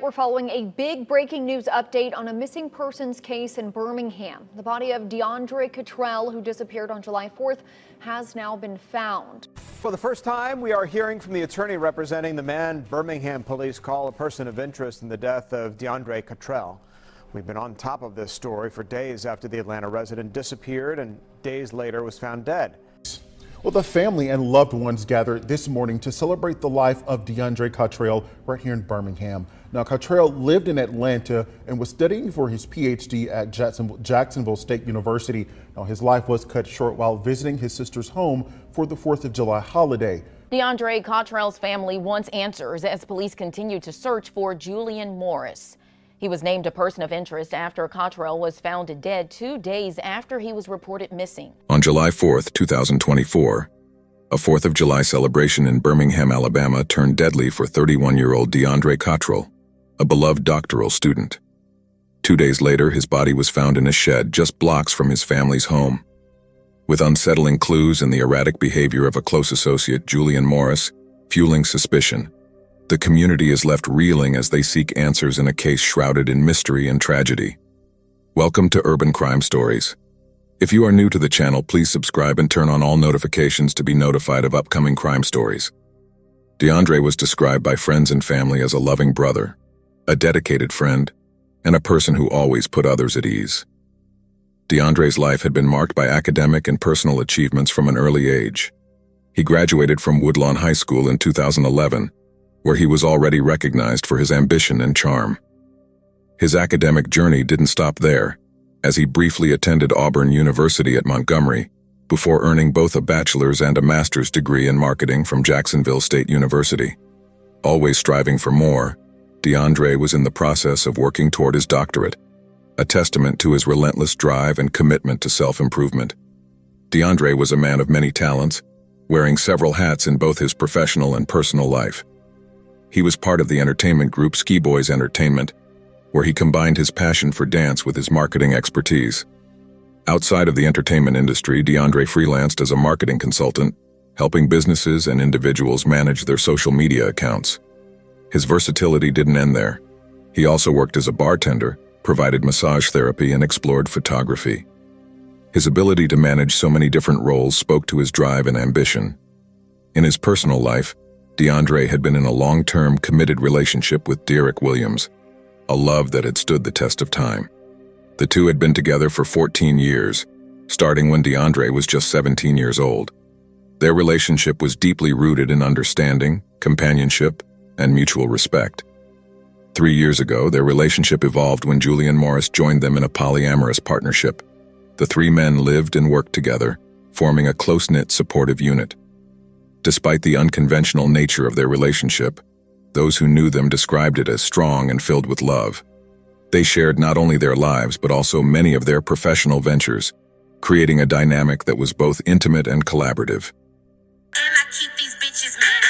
We're following a big breaking news update on a missing persons case in Birmingham. The body of DeAndre Cottrell, who disappeared on July 4th, has now been found. For the first time, we are hearing from the attorney representing the man Birmingham police call a person of interest in the death of DeAndre Cottrell. We've been on top of this story for days after the Atlanta resident disappeared and days later was found dead. Well, the family and loved ones gathered this morning to celebrate the life of DeAndre Cottrell right here in Birmingham. Now, Cottrell lived in Atlanta and was studying for his PhD at Jacksonville State University. Now, his life was cut short while visiting his sister's home for the 4th of July holiday. DeAndre Cottrell's family wants answers as police continue to search for Julian Morris. He was named a person of interest after Cottrell was found dead 2 days after he was reported missing. On July 4th, 2024, a 4th of July celebration in Birmingham, Alabama turned deadly for 31-year-old DeAndre Cottrell, a beloved doctoral student. 2 days later, his body was found in a shed just blocks from his family's home. With unsettling clues and the erratic behavior of a close associate, Julian Morris, fueling suspicion, the community is left reeling as they seek answers in a case shrouded in mystery and tragedy. Welcome to Urban Crime Stories. If you are new to the channel, please subscribe and turn on all notifications to be notified of upcoming crime stories. DeAndre was described by friends and family as a loving brother, a dedicated friend, and a person who always put others at ease. DeAndre's life had been marked by academic and personal achievements from an early age. He graduated from Woodlawn High School in 2011, where he was already recognized for his ambition and charm. His academic journey didn't stop there, as he briefly attended Auburn University at Montgomery, before earning both a bachelor's and a master's degree in marketing from Jacksonville State University. Always striving for more, DeAndre was in the process of working toward his doctorate, a testament to his relentless drive and commitment to self-improvement. DeAndre was a man of many talents, wearing several hats in both his professional and personal life. He was part of the entertainment group Ski Boys Entertainment, where he combined his passion for dance with his marketing expertise. Outside of the entertainment industry, DeAndre freelanced as a marketing consultant, helping businesses and individuals manage their social media accounts. His versatility didn't end there. He also worked as a bartender, provided massage therapy, and explored photography. His ability to manage so many different roles spoke to his drive and ambition. In his personal life, DeAndre had been in a long-term, committed relationship with Derek Williams, a love that had stood the test of time. The two had been together for 14 years, starting when DeAndre was just 17 years old. Their relationship was deeply rooted in understanding, companionship, and mutual respect. 3 years ago, their relationship evolved when Julian Morris joined them in a polyamorous partnership. The three men lived and worked together, forming a close-knit, supportive unit. Despite the unconventional nature of their relationship, those who knew them described it as strong and filled with love. They shared not only their lives but also many of their professional ventures, creating a dynamic that was both intimate and collaborative. And I keep these bitches mad.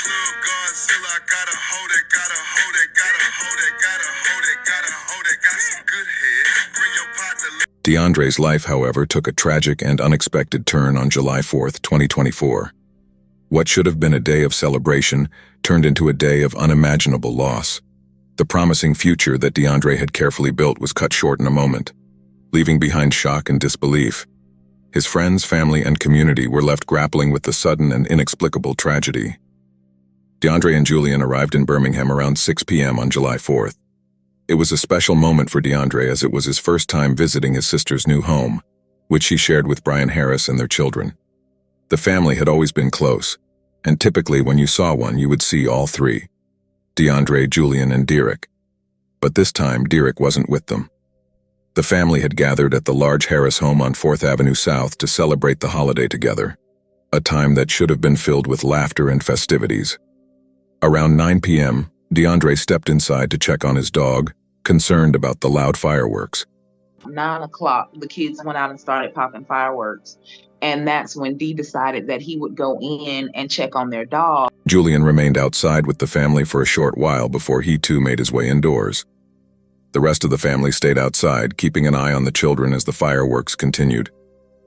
Club Godzilla, gotta hold it, gotta hold it, gotta hold it, gotta hold it, gotta hold it, got some good head. Bring your partner. DeAndre's life, however, took a tragic and unexpected turn on July 4th, 2024. What should have been a day of celebration turned into a day of unimaginable loss. The promising future that DeAndre had carefully built was cut short in a moment, leaving behind shock and disbelief. His friends, family, and community were left grappling with the sudden and inexplicable tragedy. DeAndre and Julian arrived in Birmingham around 6 p.m. on July 4th. It was a special moment for DeAndre as it was his first time visiting his sister's new home, which he shared with Brian Harris and their children. The family had always been close, and typically when you saw one, you would see all three: DeAndre, Julian, and Derek. But this time, Derek wasn't with them. The family had gathered at the large Harris home on 4th Avenue South to celebrate the holiday together, a time that should have been filled with laughter and festivities. Around 9 p.m., DeAndre stepped inside to check on his dog, concerned about the loud fireworks. 9 o'clock, the kids went out and started popping fireworks. And that's when Dee decided that he would go in and check on their dog. Julian remained outside with the family for a short while before he too made his way indoors. The rest of the family stayed outside, keeping an eye on the children as the fireworks continued.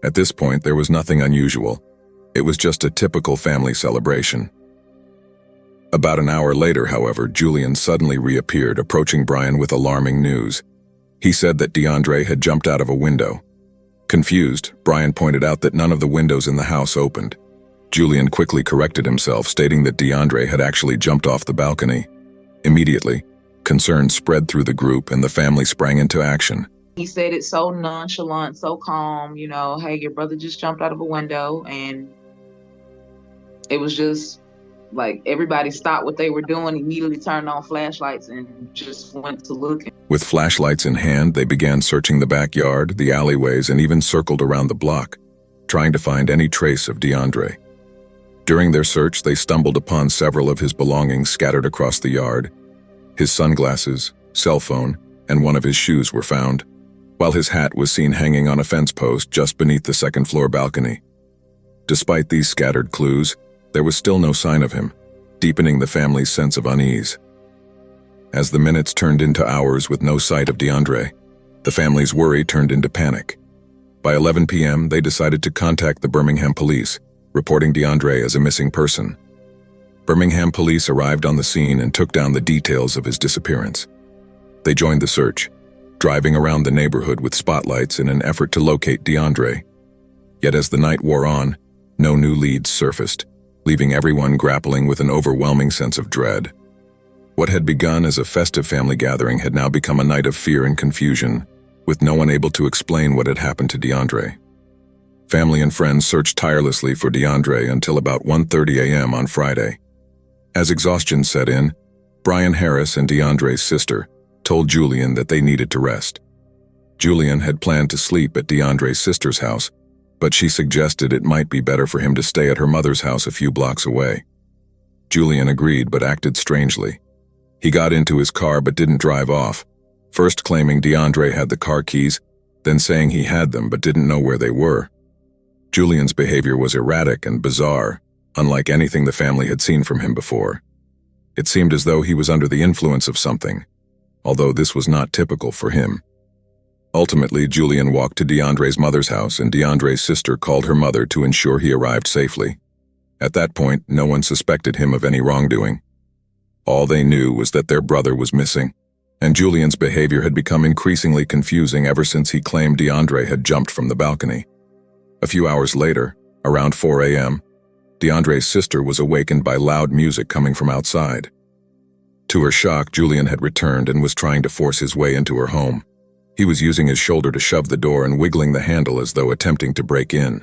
At this point, there was nothing unusual. It was just a typical family celebration. About an hour later, however, Julian suddenly reappeared, approaching Brian with alarming news. He said that DeAndre had jumped out of a window. Confused, Brian pointed out that none of the windows in the house opened. Julian quickly corrected himself, stating that DeAndre had actually jumped off the balcony. Immediately, concern spread through the group and the family sprang into action. He said it so nonchalant, so calm, hey, your brother just jumped out of a window, and it was just like everybody stopped what they were doing, immediately turned on flashlights and just went to look. With flashlights in hand, they began searching the backyard, the alleyways, and even circled around the block, trying to find any trace of DeAndre. During their search, they stumbled upon several of his belongings scattered across the yard. His sunglasses, cell phone, and one of his shoes were found, while his hat was seen hanging on a fence post just beneath the second-floor balcony. Despite these scattered clues, there was still no sign of him, deepening the family's sense of unease. As the minutes turned into hours with no sight of DeAndre, the family's worry turned into panic. By 11 p.m., they decided to contact the Birmingham police, reporting DeAndre as a missing person. Birmingham police arrived on the scene and took down the details of his disappearance. They joined the search, driving around the neighborhood with spotlights in an effort to locate DeAndre. Yet as the night wore on, no new leads surfaced, leaving everyone grappling with an overwhelming sense of dread. What had begun as a festive family gathering had now become a night of fear and confusion, with no one able to explain what had happened to DeAndre. Family and friends searched tirelessly for DeAndre until about 1:30 a.m. on Friday. As exhaustion set in, Brian Harris and DeAndre's sister told Julian that they needed to rest. Julian had planned to sleep at DeAndre's sister's house, but she suggested it might be better for him to stay at her mother's house a few blocks away. Julian agreed but acted strangely. He got into his car but didn't drive off, first claiming DeAndre had the car keys, then saying he had them but didn't know where they were. Julian's behavior was erratic and bizarre, unlike anything the family had seen from him before. It seemed as though he was under the influence of something, although this was not typical for him. Ultimately, Julian walked to DeAndre's mother's house, and DeAndre's sister called her mother to ensure he arrived safely. At that point, no one suspected him of any wrongdoing. All they knew was that their brother was missing, and Julian's behavior had become increasingly confusing ever since he claimed DeAndre had jumped from the balcony. A few hours later, around 4 a.m., DeAndre's sister was awakened by loud music coming from outside. To her shock, Julian had returned and was trying to force his way into her home. He was using his shoulder to shove the door and wiggling the handle as though attempting to break in.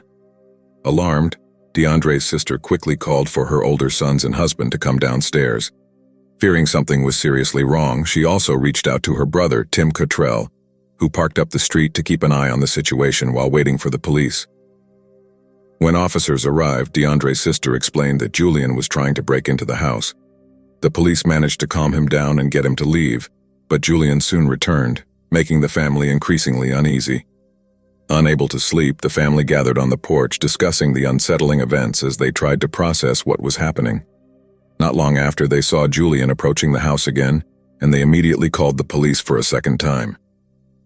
Alarmed, DeAndre's sister quickly called for her older sons and husband to come downstairs. Fearing something was seriously wrong, she also reached out to her brother, Tim Cottrell, who parked up the street to keep an eye on the situation while waiting for the police. When officers arrived, DeAndre's sister explained that Julian was trying to break into the house. The police managed to calm him down and get him to leave, but Julian soon returned, making the family increasingly uneasy. Unable to sleep, the family gathered on the porch discussing the unsettling events as they tried to process what was happening. Not long after, they saw Julian approaching the house again, and they immediately called the police for a second time.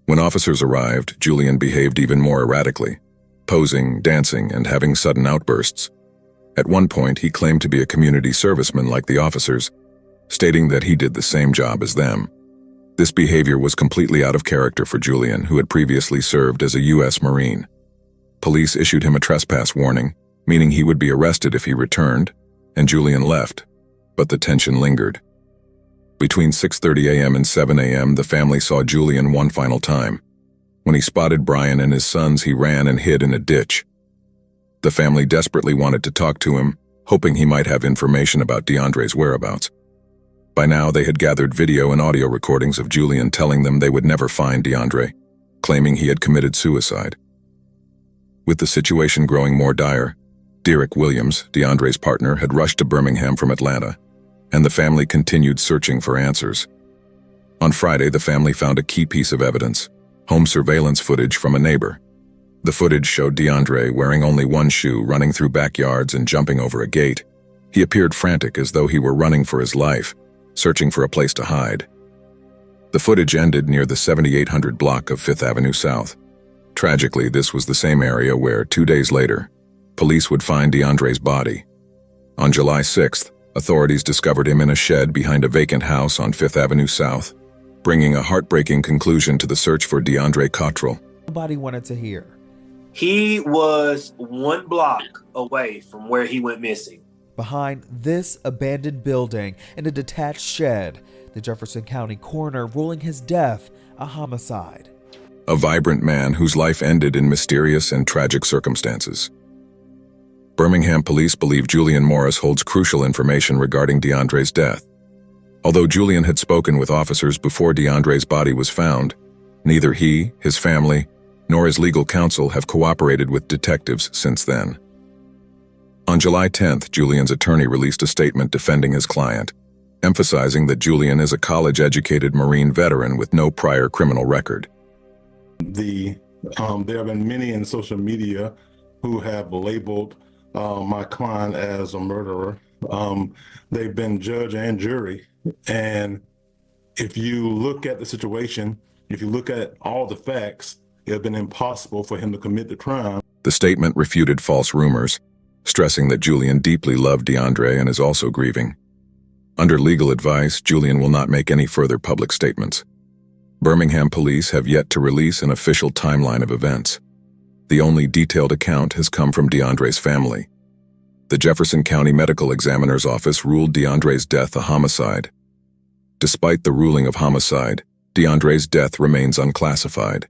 When officers arrived, Julian behaved even more erratically, posing, dancing, and having sudden outbursts. At one point, he claimed to be a community serviceman like the officers, stating that he did the same job as them. This behavior was completely out of character for Julian, who had previously served as a U.S. Marine. Police issued him a trespass warning, meaning he would be arrested if he returned, and Julian left, but the tension lingered. Between 6:30 a.m. and 7 a.m., the family saw Julian one final time. When he spotted Brian and his sons, he ran and hid in a ditch. The family desperately wanted to talk to him, hoping he might have information about DeAndre's whereabouts. By now, they had gathered video and audio recordings of Julian telling them they would never find DeAndre, claiming he had committed suicide. With the situation growing more dire, Derek Williams, DeAndre's partner, had rushed to Birmingham from Atlanta, and the family continued searching for answers. On Friday, the family found a key piece of evidence: home surveillance footage from a neighbor. The footage showed DeAndre wearing only one shoe, running through backyards and jumping over a gate. He appeared frantic, as though he were running for his life, searching for a place to hide. The footage ended near the 7800 block of 5th Avenue South. Tragically, this was the same area where, 2 days later, police would find DeAndre's body. On July 6th, Authorities discovered him in a shed behind a vacant house on 5th Avenue South, bringing a heartbreaking conclusion to the search for DeAndre Cottrell. Nobody wanted to hear. He was 1 block away from where he went missing. Behind this abandoned building in a detached shed, the Jefferson County coroner ruling his death a homicide. A vibrant man whose life ended in mysterious and tragic circumstances. Birmingham police believe Julian Morris holds crucial information regarding DeAndre's death. Although Julian had spoken with officers before DeAndre's body was found, neither he, his family, nor his legal counsel have cooperated with detectives since then. On July 10th, Julian's attorney released a statement defending his client, emphasizing that Julian is a college-educated Marine veteran with no prior criminal record. There have been many in social media who have labeled my client as a murderer. They've been judge and jury. And if you look at the situation, if you look at all the facts, it has been impossible for him to commit the crime. The statement refuted false rumors, stressing that Julian deeply loved DeAndre and is also grieving. Under legal advice, Julian will not make any further public statements. Birmingham police have yet to release an official timeline of events. The only detailed account has come from DeAndre's family. The Jefferson County Medical Examiner's Office ruled DeAndre's death a homicide. Despite the ruling of homicide, DeAndre's death remains unclassified.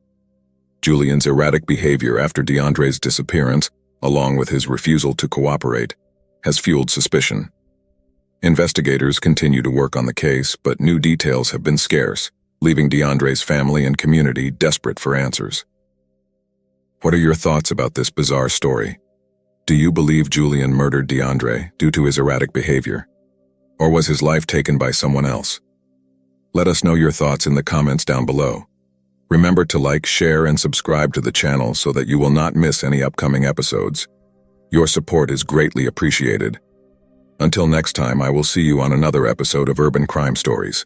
Julian's erratic behavior after DeAndre's disappearance, along with his refusal to cooperate, has fueled suspicion. Investigators continue to work on the case, but new details have been scarce, leaving DeAndre's family and community desperate for answers. What are your thoughts about this bizarre story? Do you believe Julian murdered DeAndre due to his erratic behavior? Or was his life taken by someone else? Let us know your thoughts in the comments down below. Remember to like, share, and subscribe to the channel so that you will not miss any upcoming episodes. Your support is greatly appreciated. Until next time, I will see you on another episode of Urban Crime Stories.